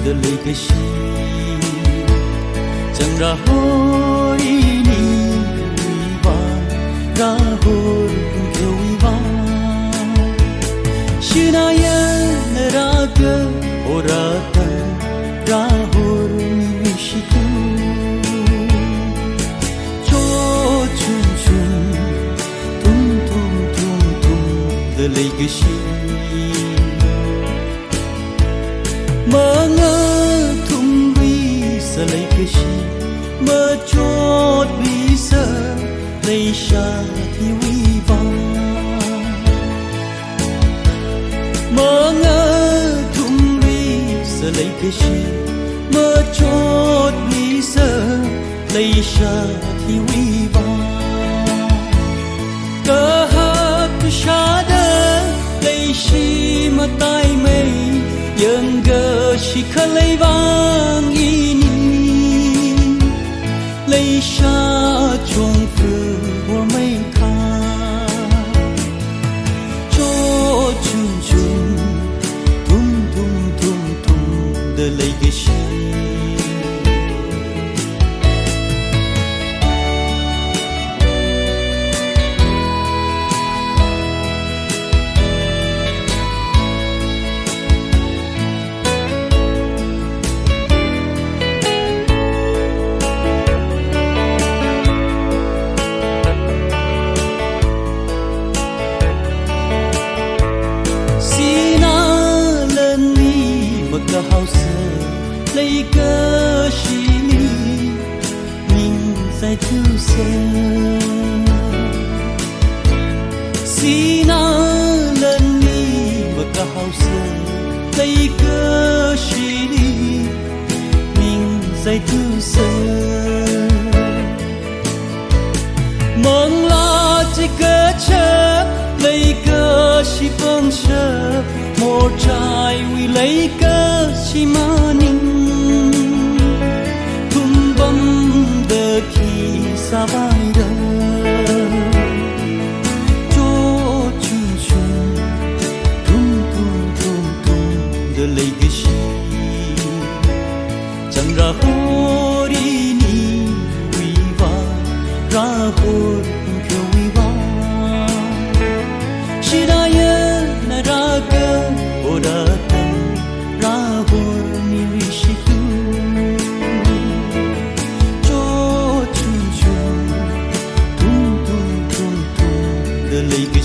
的那个心，将然后你为忘，然后就为忘，是那样的那个我的等，然后你是tu，做春春，痛痛痛痛的那个心。Mengetum bisa lay kasi Majot bisa lay siya tiwiba Mengetum bisa lay kasi Majot bisa lay siya tiwiba Kahap syada lay si matay may yang gơ chỉ khơi lấy vang ini lấy xa trong phư của mấy ca cho chun chun tum tum tum tum để lấy cái gì个好色那个是你明在土色是那人你个好色那个是你明在土色梦拉这个车那个是风车một trai vì lấy cớ chi mà ninh thum bấm đờ khi xa vai đờ cho chun chun thum thum thum thum đờ lấy cái gì chẳng ra hồ đi ni vì va ra hồ kêu vì va chỉ đã nhớ na ra cơ datang rahul mirishiku cho chun chun tum tum tum tum the lake